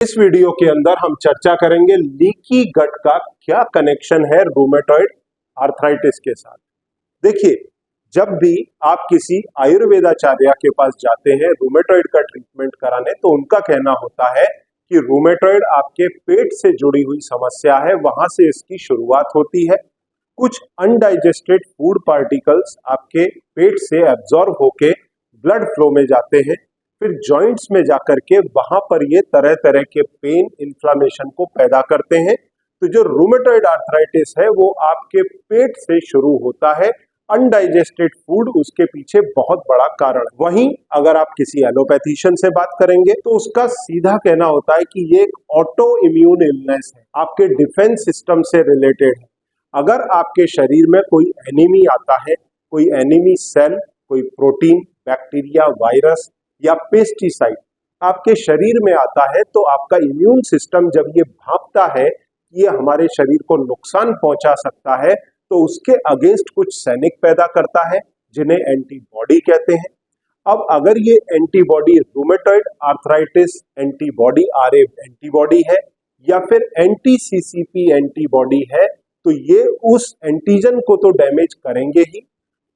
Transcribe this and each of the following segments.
इस वीडियो के अंदर हम चर्चा करेंगे लीकी गट का क्या कनेक्शन है रूमेटॉइड आर्थराइटिस के साथ। देखिए, जब भी आप किसी आयुर्वेदाचार्य के पास जाते हैं रूमेटॉइड का ट्रीटमेंट कराने, तो उनका कहना होता है कि रूमेटॉइड आपके पेट से जुड़ी हुई समस्या है, वहां से इसकी शुरुआत होती है। कुछ अनडाइजेस्टेड फूड पार्टिकल्स आपके पेट से एब्जॉर्ब होके ब्लड फ्लो में जाते हैं, फिर जॉइंट्स में जाकर के वहां पर ये तरह तरह के पेन इन्फ्लामेशन को पैदा करते हैं। तो जो रूमेटॉइड आर्थराइटिस है वो आपके पेट से शुरू होता है। अनडाइजेस्टेड फूड उसके पीछे बहुत बड़ा कारण। वहीं अगर आप किसी एलोपैथिशियन से बात करेंगे तो उसका सीधा कहना होता है कि ये एक ऑटो इम्यून इलनेस है, आपके डिफेंस सिस्टम से रिलेटेड है। अगर आपके शरीर में कोई एनीमी आता है, कोई एनीमी सेल, कोई प्रोटीन, बैक्टीरिया, वायरस या पेस्टिसाइड आपके शरीर में आता है, तो आपका इम्यून सिस्टम जब ये भांपता है कि ये हमारे शरीर को नुकसान पहुंचा सकता है, तो उसके अगेंस्ट कुछ सैनिक पैदा करता है जिन्हें एंटीबॉडी कहते हैं। अब अगर ये antibody rheumatoid arthritis antibody RA antibody है या फिर एंटी सीसीपी एंटीबॉडी है, तो ये उस एंटीजन को तो डैमेज करेंगे ही,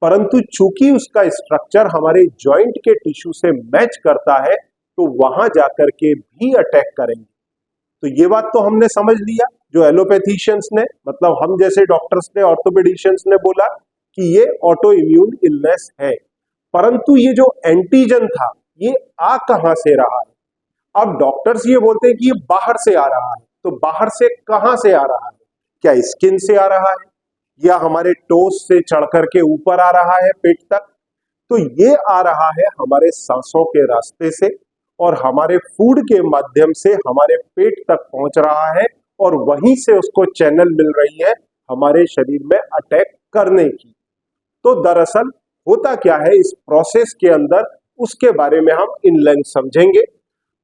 परंतु चूंकि उसका स्ट्रक्चर हमारे जॉइंट के टिश्यू से मैच करता है, तो वहां जाकर के भी अटैक करेंगे। तो ये बात तो हमने समझ लिया, जो एलोपैथिशियंस ने, मतलब हम जैसे डॉक्टर्स ने, ऑर्थोपेडिशियंस ने बोला कि ये ऑटो इम्यून इलनेस है। परंतु ये जो एंटीजन था ये आ कहां से रहा है? अब डॉक्टर्स ये बोलते हैं कि ये बाहर से आ रहा है, तो बाहर से कहां से आ रहा है? क्या स्किन से आ रहा है या हमारे टोस से चढ़ करके ऊपर आ रहा है पेट तक? तो ये आ रहा है हमारे सांसों के रास्ते से और हमारे फूड के माध्यम से हमारे पेट तक पहुंच रहा है, और वहीं से उसको चैनल मिल रही है हमारे शरीर में अटैक करने की। तो दरअसल होता क्या है इस प्रोसेस के अंदर, उसके बारे में हम इन लेंथ समझेंगे।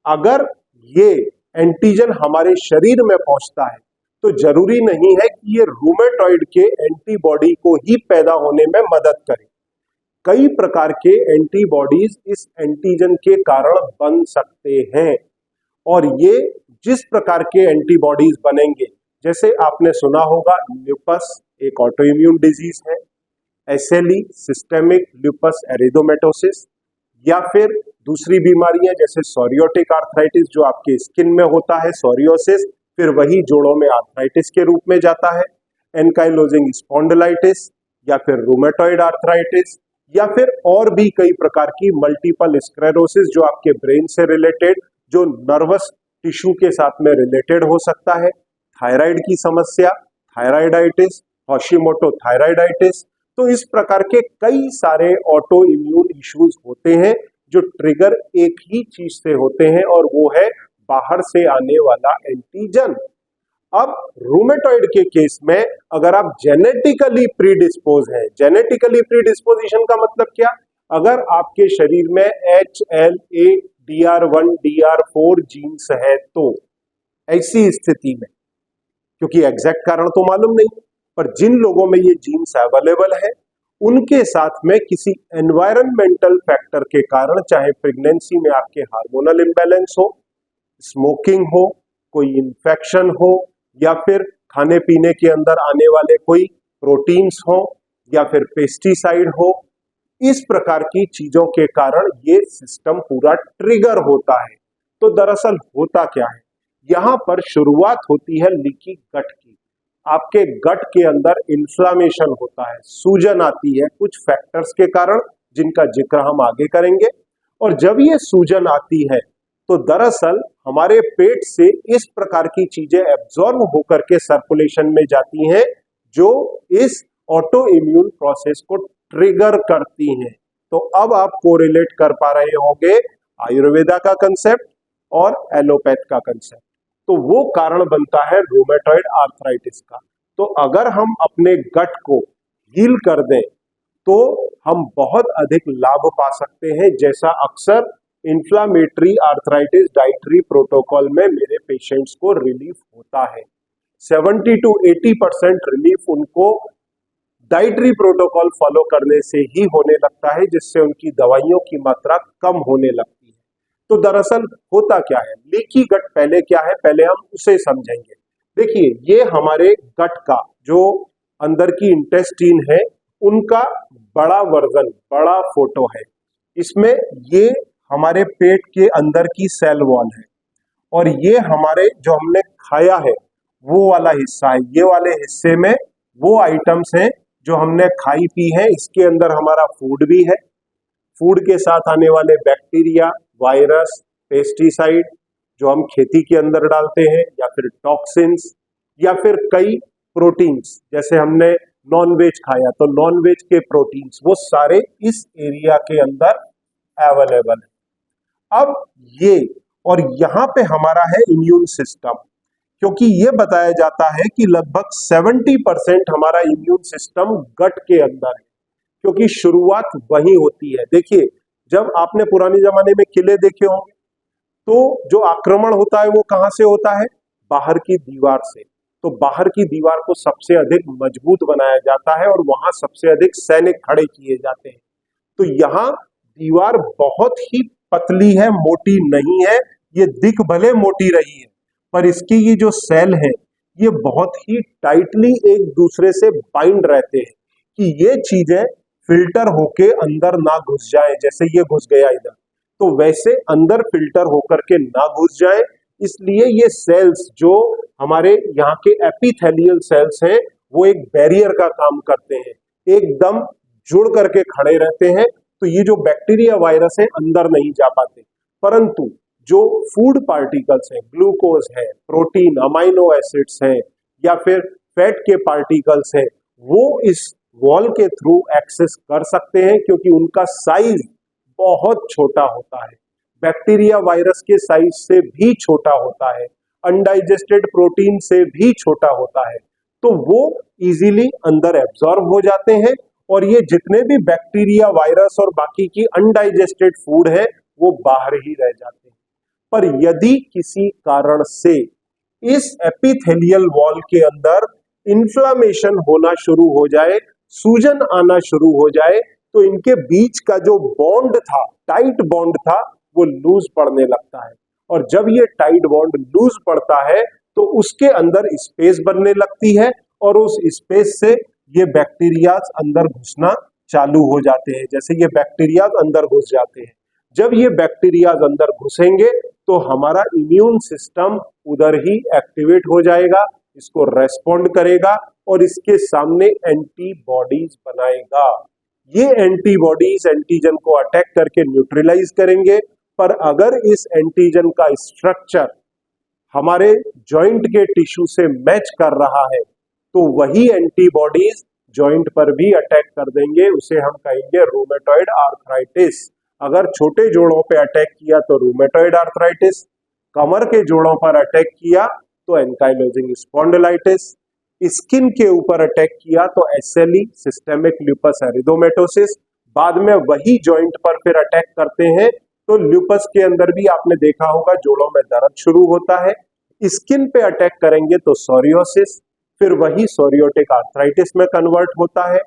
अगर ये एंटीजन हमारे शरीर में पहुंचता है तो जरूरी नहीं है कि ये रूमेटॉइड के एंटीबॉडी को ही पैदा होने में मदद करे। कई प्रकार के एंटीबॉडीज इस एंटीजन के कारण बन सकते हैं, और ये जिस प्रकार के एंटीबॉडीज बनेंगे, जैसे आपने सुना होगा ल्यूपस एक ऑटोइम्यून डिजीज है, एसएलई सिस्टेमिक ल्यूपस एरिथेमेटोसिस, या फिर दूसरी बीमारियां जैसे सोरियोटिक आर्थराइटिस जो आपके स्किन में होता है, सोरियोसिस, फिर वही जोड़ों में आर्थराइटिस के रूप में जाता है, एनकाइलोजिंग स्पॉन्डिलाइटिस या फिर रूमेटॉइड आर्थराइटिस, या फिर और भी कई प्रकार की मल्टीपल स्क्लेरोसिस जो आपके ब्रेन से रिलेटेड, जो नर्वस टिश्यू के साथ में रिलेटेड हो सकता है, थायराइड की समस्या, थायराइडाइटिस, हॉशिमोटो थायराइडाइटिस। तो इस प्रकार के कई सारे ऑटो इम्यून इश्यूज होते हैं जो ट्रिगर एक ही चीज से होते हैं, और वो है बाहर से आने वाला एंटीजन। अब रूमेटॉइड के केस में अगर आप जेनेटिकली प्रीडिस्पोज हैं, जेनेटिकली प्रीडिस्पोजिशन का मतलब क्या? अगर आपके शरीर में HLA DR1 DR4 जीन्स है, तो ऐसी स्थिति में, क्योंकि एग्जैक्ट कारण तो मालूम नहीं, पर जिन लोगों में ये जीन्स अवेलेबल है उनके साथ में किसी एनवायरमेंटल फैक्टर के कारण, चाहे प्रेगनेंसी में आपके हार्मोनल इंबैलेंस हो, स्मोकिंग हो, कोई इन्फेक्शन हो, या फिर खाने पीने के अंदर आने वाले कोई प्रोटीन्स हो, या फिर पेस्टिसाइड हो, इस प्रकार की चीजों के कारण ये सिस्टम पूरा ट्रिगर होता है। तो दरअसल होता क्या है, यहां पर शुरुआत होती है लीकी गट की। आपके गट के अंदर इन्फ्लामेशन होता है, सूजन आती है कुछ फैक्टर्स के कारण जिनका जिक्र हम आगे करेंगे। और जब ये सूजन आती है तो दरअसल हमारे पेट से इस प्रकार की चीजें एब्जॉर्ब होकर के सर्कुलेशन में जाती हैं जो इस ऑटो इम्यून प्रोसेस को ट्रिगर करती हैं। तो अब आप कोरिलेट कर पा रहे होंगे आयुर्वेदा का कंसेप्ट और एलोपैथ का कंसेप्ट। तो वो कारण बनता है रूमेटॉइड आर्थराइटिस का। तो अगर हम अपने गट को हील कर दें तो हम बहुत अधिक लाभ पा सकते हैं, जैसा अक्सर इन्फ्लामेटरी आर्थराइटिस डाइटरी प्रोटोकॉल में मेरे पेशेंट्स को रिलीफ होता है। 70 to 80% रिलीफ उनको डाइटरी प्रोटोकॉल फॉलो करने से ही होने लगता है, जिससे उनकी दवाइयों की मात्रा कम होने लगती है। तो दरअसल होता क्या है, लीकी गट पहले क्या है, पहले हम उसे समझेंगे। देखिए, ये हमारे गट का जो अंदर की इंटेस्टीन है उनका बड़ा वर्जन, बड़ा फोटो है। इसमें ये हमारे पेट के अंदर की सेल वॉल है और ये हमारे जो हमने खाया है वो वाला हिस्सा है। ये वाले हिस्से में वो आइटम्स हैं जो हमने खाई पी है। इसके अंदर हमारा फूड भी है, फूड के साथ आने वाले बैक्टीरिया, वायरस, पेस्टिसाइड जो हम खेती के अंदर डालते हैं, या फिर टॉक्सिन्स, या फिर कई प्रोटीन्स, जैसे हमने नॉन वेज खाया तो नॉन वेज के प्रोटीन्स, वो सारे इस एरिया के अंदर अवेलेबल है। अब ये और यहाँ पे हमारा है इम्यून सिस्टम, क्योंकि ये बताया जाता है कि लगभग 70% हमारा इम्यून सिस्टम गट के अंदर है, क्योंकि शुरुआत वही होती है। देखिए, जब आपने पुराने जमाने में किले देखे होंगे तो जो आक्रमण होता है वो कहां से होता है, बाहर की दीवार से। तो बाहर की दीवार को सबसे अधिक मजबूत बनाया जाता है और वहां सबसे अधिक सैनिक खड़े किए जाते हैं। तो यहाँ दीवार बहुत ही पतली है, मोटी नहीं है। ये दिख भले मोटी रही है, पर इसकी ये जो सेल है ये बहुत ही टाइटली एक दूसरे से बाइंड रहते हैं कि ये चीजें फिल्टर होके अंदर ना घुस जाए। जैसे ये घुस गया इधर, तो वैसे अंदर फिल्टर होकर के ना घुस जाए। इसलिए ये सेल्स जो हमारे यहाँ के एपिथेलियल सेल्स हैं वो एक बैरियर का काम करते हैं, एकदम जुड़ करके खड़े रहते हैं। तो ये जो बैक्टीरिया, वायरस है अंदर नहीं जा पाते। परंतु जो फूड पार्टिकल्स हैं, ग्लूकोज है, प्रोटीन, अमाइनो एसिड्स हैं, या फिर फैट के पार्टिकल्स हैं, वो इस वॉल के थ्रू एक्सेस कर सकते हैं, क्योंकि उनका साइज बहुत छोटा होता है। बैक्टीरिया, वायरस के साइज से भी छोटा होता है, अनडाइजेस्टेड प्रोटीन से भी छोटा होता है। तो वो इजीली अंदर एब्जॉर्ब हो जाते हैं और ये जितने भी बैक्टीरिया, वायरस और बाकी की अनडाइजेस्टेड फूड है वो बाहर ही रह जाते हैं। पर यदि किसी कारण से इस एपिथेलियल वॉल के अंदर इन्फ्लामेशन होना शुरू हो जाए, सूजन आना शुरू हो जाए, तो इनके बीच का जो बॉन्ड था, टाइट बॉन्ड था, वो लूज पड़ने लगता है। और जब ये टाइट बॉन्ड लूज पड़ता है तो उसके अंदर स्पेस बनने लगती है और उस स्पेस से ये बैक्टीरियाज अंदर घुसना चालू हो जाते हैं। जैसे ये बैक्टीरियाज अंदर घुस जाते हैं, जब ये बैक्टीरियाज अंदर घुसेंगे तो हमारा इम्यून सिस्टम उधर ही एक्टिवेट हो जाएगा, इसको रेस्पॉन्ड करेगा और इसके सामने एंटीबॉडीज बनाएगा। ये एंटीबॉडीज एंटीजन को अटैक करके न्यूट्रलाइज करेंगे। पर अगर इस एंटीजन का स्ट्रक्चर हमारे जॉइंट के टिश्यू से मैच कर रहा है तो वही एंटीबॉडीज जॉइंट पर भी अटैक कर देंगे। उसे हम कहेंगे रूमेटॉइड आर्थराइटिस। अगर छोटे जोड़ों पे अटैक किया तो रूमेटॉइड आर्थराइटिस, कमर के जोड़ों पर अटैक किया तो एंकाइलोजिंग स्पॉन्डिलाइटिस, स्किन के ऊपर अटैक किया तो एसएलई, सिस्टेमिक ल्यूपस एरिथेमेटोसिस। बाद में वही जॉइंट पर फिर अटैक करते हैं तो ल्यूपस के अंदर भी आपने देखा होगा जोड़ों में दर्द शुरू होता है। स्किन पे अटैक करेंगे तो सोरियोसिस, फिर वही सोरियोटिक आर्थराइटिस में कन्वर्ट होता है।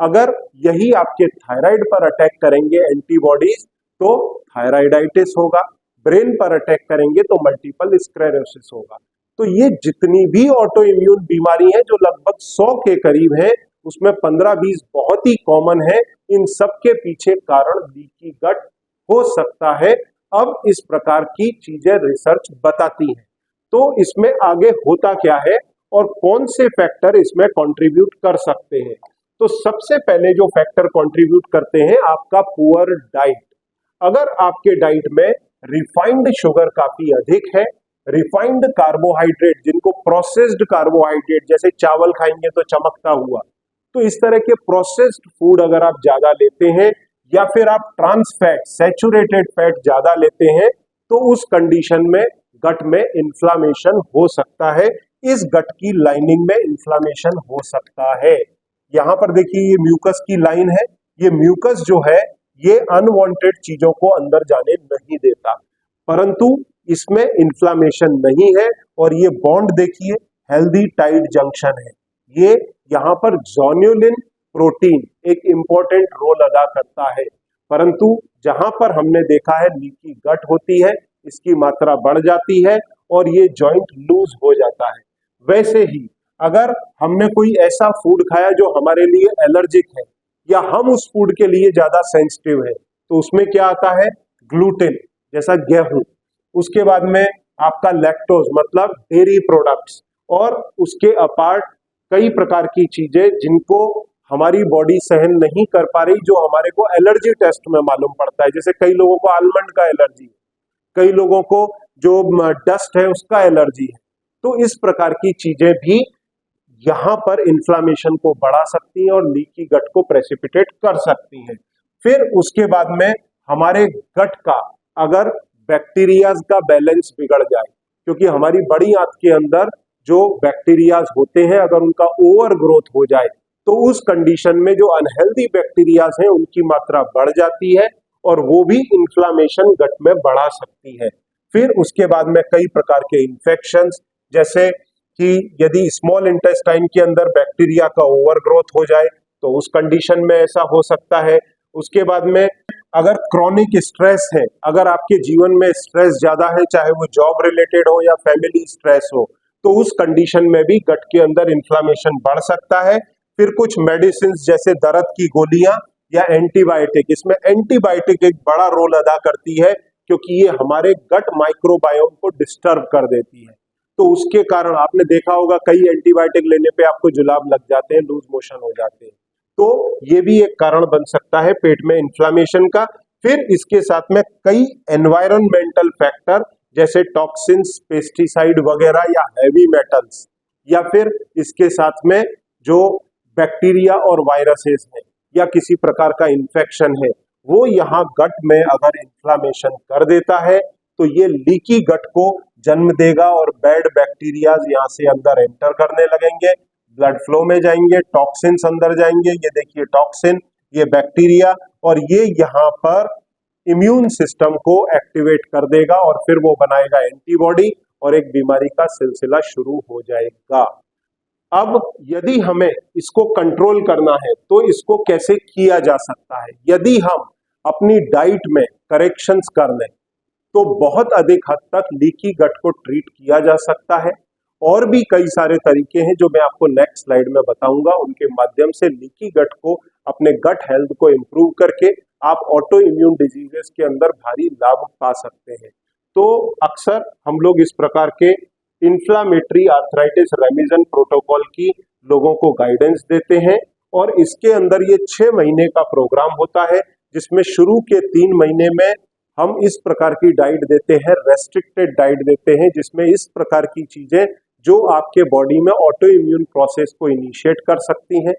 अगर यही आपके थायराइड पर अटैक करेंगे एंटीबॉडीज तो थायराइडाइटिस होगा, ब्रेन पर अटैक करेंगे तो मल्टीपल स्क्लेरोसिस होगा। तो ये जितनी भी ऑटो इम्यून बीमारी है जो लगभग 100 के करीब है, उसमें 15-20 बहुत ही कॉमन है। इन सब के पीछे कारण लीकी गट हो सकता है। अब इस प्रकार की चीजें रिसर्च बताती है। तो इसमें आगे होता क्या है और कौन से फैक्टर इसमें कंट्रीब्यूट कर सकते हैं। तो सबसे पहले जो फैक्टर कंट्रीब्यूट करते हैं आपका पुअर डाइट। अगर आपके डाइट में रिफाइंड शुगर काफी अधिक है, रिफाइंड कार्बोहाइड्रेट, जिनको प्रोसेस्ड कार्बोहाइड्रेट, जैसे चावल खाएंगे तो चमकता हुआ, तो इस तरह के प्रोसेस्ड फूड अगर आप ज्यादा लेते हैं या फिर आप ट्रांस फैट, सैचुरेटेड फैट ज्यादा लेते हैं तो उस कंडीशन में गट में इन्फ्लामेशन हो सकता है। इस गट की लाइनिंग में इन्फ्लामेशन हो सकता है। यहां पर देखिए ये म्यूकस की लाइन है। ये म्यूकस जो है ये अनवांटेड चीजों को अंदर जाने नहीं देता, परंतु इसमें इन्फ्लामेशन नहीं है। और ये बॉन्ड देखिए हेल्दी टाइट जंक्शन है। ये यहाँ पर ज़ोन्युलिन प्रोटीन एक इंपॉर्टेंट रोल अदा करता है। परंतु जहां पर हमने देखा है लीकी गट होती है, इसकी मात्रा बढ़ जाती है और ये जॉइंट लूज हो जाता है। वैसे ही अगर हमने कोई ऐसा फूड खाया जो हमारे लिए एलर्जिक है या हम उस फूड के लिए ज्यादा सेंसिटिव है, तो उसमें क्या आता है, ग्लूटेन जैसा गेहूं, उसके बाद में आपका लैक्टोज मतलब डेयरी प्रोडक्ट्स, और उसके अपार्ट कई प्रकार की चीजें जिनको हमारी बॉडी सहन नहीं कर पा रही, जो हमारे को एलर्जी टेस्ट में मालूम पड़ता है। जैसे कई लोगों को आलमंड का एलर्जी है, कई लोगों को जो डस्ट है उसका एलर्जी है। तो इस प्रकार की चीजें भी यहां पर इन्फ्लामेशन को बढ़ा सकती हैं और लीकी गट को प्रेसिपिटेट कर सकती हैं। फिर उसके बाद में हमारे गट का अगर बैक्टीरियाज का बैलेंस बिगड़ जाए, क्योंकि हमारी बड़ी आंत के अंदर जो बैक्टीरियाज होते हैं अगर उनका ओवर ग्रोथ हो जाए, तो उस कंडीशन में जो अनहेल्दी बैक्टीरियाज हैं उनकी मात्रा बढ़ जाती है और वो भी इन्फ्लामेशन गट में बढ़ा सकती है। फिर उसके बाद में कई प्रकार के इन्फेक्शंस, जैसे कि यदि स्मॉल इंटेस्टाइन के अंदर बैक्टीरिया का ओवर ग्रोथ हो जाए तो उस कंडीशन में ऐसा हो सकता है। उसके बाद में अगर क्रॉनिक स्ट्रेस है, अगर आपके जीवन में स्ट्रेस ज्यादा है, चाहे वो जॉब रिलेटेड हो या फैमिली स्ट्रेस हो, तो उस कंडीशन में भी गट के अंदर इन्फ्लामेशन बढ़ सकता है। फिर कुछ मेडिसिन जैसे दर्द की गोलियां या एंटीबायोटिक, इसमें एंटीबायोटिक एक बड़ा रोल अदा करती है क्योंकि ये हमारे गट माइक्रोबायोम को डिस्टर्ब कर देती है। तो उसके कारण आपने देखा होगा कई एंटीबायोटिक लेने पे आपको जुलाब लग जाते हैं, लूज मोशन हो जाते हैं। तो ये भी एक कारण बन सकता है पेट में इन्फ्लामेशन का। फिर इसके साथ में कई एनवायरमेंटल फैक्टर जैसे टॉक्सिन्स, पेस्टिसाइड वगैरह या हैवी मेटल्स, या फिर इसके साथ में जो बैक्टीरिया और वायरसेस हैं या किसी प्रकार का इन्फेक्शन है, वो यहाँ गट में अगर इन्फ्लामेशन कर देता है तो ये लीकी गट को जन्म देगा और बैड बैक्टीरियाज यहाँ से अंदर एंटर करने लगेंगे, ब्लड फ्लो में जाएंगे, टॉक्सिन्स अंदर जाएंगे। ये देखिए टॉक्सिन, ये बैक्टीरिया, और ये यहाँ पर इम्यून सिस्टम को एक्टिवेट कर देगा और फिर वो बनाएगा एंटीबॉडी और एक बीमारी का सिलसिला शुरू हो जाएगा। अब यदि हमें इसको कंट्रोल करना है तो इसको कैसे किया जा सकता है? यदि हम अपनी डाइट में करेक्शंस कर लें तो बहुत अधिक हद तक लीकी गट को ट्रीट किया जा सकता है। और भी कई सारे तरीके हैं जो मैं आपको नेक्स्ट स्लाइड में बताऊंगा, उनके माध्यम से लीकी गट को, अपने गट हेल्थ को इंप्रूव करके आप ऑटो इम्यून डिजीजेस के अंदर भारी लाभ पा सकते हैं। तो अक्सर हम लोग इस प्रकार के इन्फ्लामेटरी आर्थराइटिस रेमिशन प्रोटोकॉल की लोगों को गाइडेंस देते हैं और इसके अंदर ये 6 महीने का प्रोग्राम होता है, जिसमें शुरू के 3 महीने में हम इस प्रकार की डाइट देते हैं, रेस्ट्रिक्टेड डाइट देते हैं, जिसमें इस प्रकार की चीजें जो आपके बॉडी में ऑटो इम्यून प्रोसेस को इनिशिएट कर सकती हैं,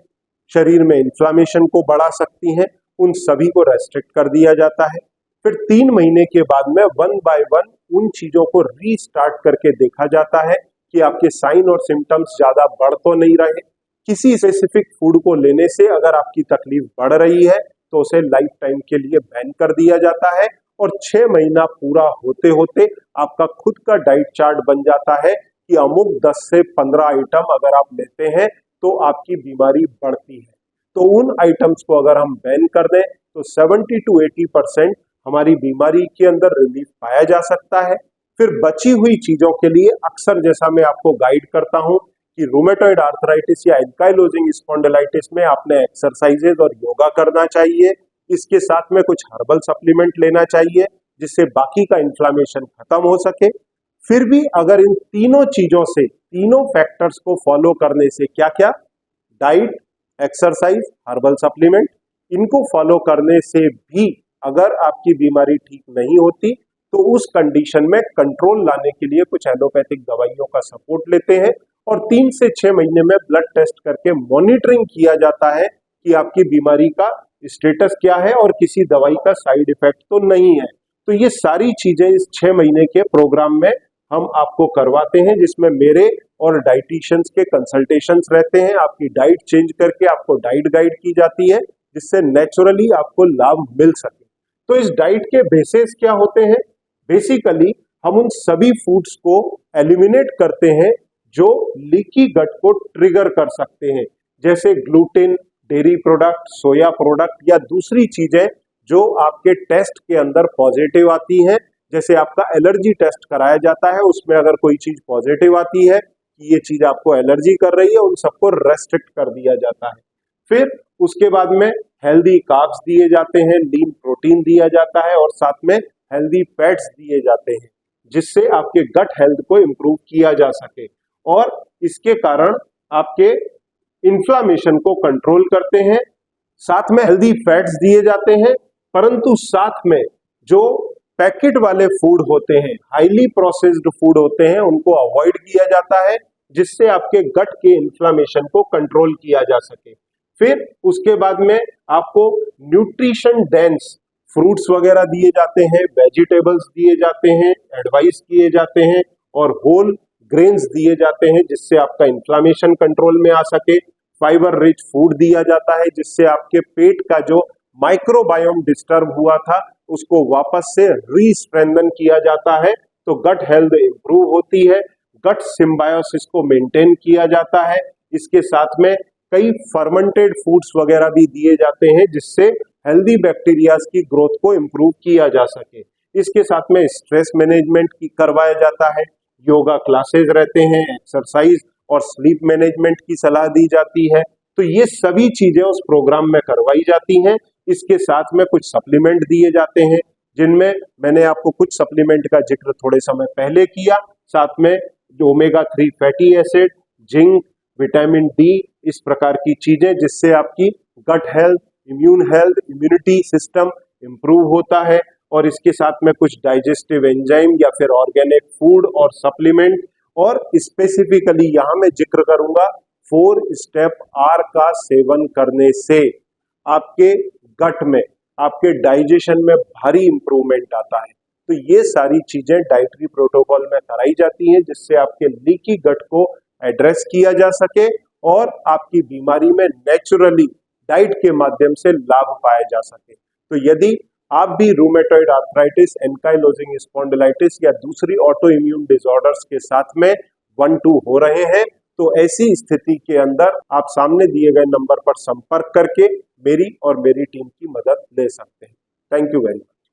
शरीर में इन्फ्लामेशन को बढ़ा सकती हैं, उन सभी को रेस्ट्रिक्ट कर दिया जाता है। फिर 3 महीने के बाद में 1 बाय 1 उन चीजों को रीस्टार्ट करके देखा जाता है कि आपके साइन और सिम्टम्स ज्यादा बढ़ तो नहीं रहे। किसी स्पेसिफिक फूड को लेने से अगर आपकी तकलीफ बढ़ रही है तो उसे लाइफ टाइम के लिए बैन कर दिया जाता है और 6 महीना पूरा होते होते आपका खुद का डाइट चार्ट बन जाता है कि अमुक 10 से 15 आइटम अगर आप लेते हैं तो आपकी बीमारी बढ़ती है। तो उन आइटम्स को अगर हम बैन कर दें तो 70 to 80% हमारी बीमारी के अंदर रिलीफ पाया जा सकता है। फिर बची हुई चीजों के लिए अक्सर जैसा मैं आपको गाइड करता हूं कि रूमेटॉइड आर्थराइटिस या एंकाइलोजिंग स्पॉन्डिलाइटिस में आपने एक्सरसाइजेज और योगा करना चाहिए। इसके साथ में कुछ हर्बल सप्लीमेंट लेना चाहिए जिससे बाकी का इन्फ्लामेशन खत्म हो सके। फिर भी अगर इन तीनों चीजों से, तीनों फैक्टर्स को फॉलो करने से, क्या क्या, डाइट, एक्सरसाइज, हर्बल सप्लीमेंट, इनको फॉलो करने से भी अगर आपकी बीमारी ठीक नहीं होती तो उस कंडीशन में कंट्रोल लाने के लिए कुछ एलोपैथिक दवाइयों का सपोर्ट लेते हैं और 3 से 6 महीने में ब्लड टेस्ट करके मॉनिटरिंग किया जाता है कि आपकी बीमारी का स्टेटस क्या है और किसी दवाई का साइड इफेक्ट तो नहीं है। तो ये सारी चीजें इस 6 महीने के प्रोग्राम में हम आपको करवाते हैं, जिसमें मेरे और डाइटिशियंस के कंसल्टेशंस रहते हैं। आपकी डाइट चेंज करके आपको डाइट गाइड की जाती है जिससे नेचुरली आपको लाभ मिल सके। तो इस डाइट के बेसिस क्या होते हैं? बेसिकली हम उन सभी फूड्स को एलिमिनेट करते हैं जो लीकी गट को ट्रिगर कर सकते हैं, जैसे ग्लूटेन, डेयरी प्रोडक्ट, सोया प्रोडक्ट या दूसरी चीजें जो आपके टेस्ट के अंदर पॉजिटिव आती हैं। जैसे आपका एलर्जी टेस्ट कराया जाता है, उसमें अगर कोई चीज पॉजिटिव आती है कि ये चीज आपको एलर्जी कर रही है, उन सबको रेस्ट्रिक्ट कर दिया जाता है। फिर उसके बाद में हेल्दी कार्ब्स दिए जाते हैं, लीन प्रोटीन दिया जाता है और साथ में हेल्दी फैट्स दिए जाते हैं, जिससे आपके गट हेल्थ को इम्प्रूव किया जा सके और इसके कारण आपके इन्फ्लामेशन को कंट्रोल करते हैं। साथ में हेल्दी फैट्स दिए जाते हैं, परंतु साथ में जो पैकेट वाले फूड होते हैं, हाईली प्रोसेस्ड फूड होते हैं, उनको अवॉइड किया जाता है, जिससे आपके गट के इन्फ्लामेशन को कंट्रोल किया जा सके। फिर उसके बाद में आपको न्यूट्रिशन डेंस फ्रूट्स वगैरह दिए जाते हैं, वेजिटेबल्स दिए जाते हैं, एडवाइस किए जाते हैं और होल ग्रेन्स दिए जाते हैं, जिससे आपका इन्फ्लामेशन कंट्रोल में आ सके। फाइबर रिच फूड दिया जाता है, जिससे आपके पेट का जो माइक्रोबायोम डिस्टर्ब हुआ था उसको वापस से रीस्ट्रेंथन किया जाता है, तो गट हेल्थ इंप्रूव होती है, गट सिम्बायोसिस को मेंटेन किया जाता है। इसके साथ में कई फर्मेंटेड फूड्स वगैरह भी दिए जाते हैं, जिससे हेल्दी बैक्टीरियाज की ग्रोथ को इम्प्रूव किया जा सके। इसके साथ में स्ट्रेस मैनेजमेंट की करवाया जाता है, योगा क्लासेस रहते हैं, एक्सरसाइज और स्लीप मैनेजमेंट की सलाह दी जाती है। तो ये सभी चीजें उस प्रोग्राम में करवाई जाती हैं। इसके साथ में कुछ सप्लीमेंट दिए जाते हैं, जिनमें मैंने आपको कुछ सप्लीमेंट का जिक्र थोड़े समय पहले किया। साथ में जो omega 3 fatty acid, zinc, vitamin D, इस प्रकार की चीजें, जिससे आपकी gut health, immunity system improve होता है। और इसके साथ में कुछ डाइजेस्टिव एंजाइम या फिर ऑर्गेनिक फूड और सप्लीमेंट, और स्पेसिफिकली यहाँ मैं जिक्र करूंगा 4 स्टेप आर का सेवन करने से आपके गट में, आपके डाइजेशन में भारी इंप्रूवमेंट आता है। तो ये सारी चीजें डाइटरी प्रोटोकॉल में कराई जाती हैं, जिससे आपके लीकी गट को एड्रेस किया जा सके और आपकी बीमारी में नेचुरली डाइट के माध्यम से लाभ पाया जा सके। तो यदि आप भी रूमेटॉइड आर्थराइटिस, एंकाइलोजिंग स्पॉन्डिलाइटिस या दूसरी ऑटो इम्यून डिसऑर्डर्स के साथ में 1-2 हो रहे हैं, तो ऐसी स्थिति के अंदर आप सामने दिए गए नंबर पर संपर्क करके मेरी और मेरी टीम की मदद ले सकते हैं। Thank you very much.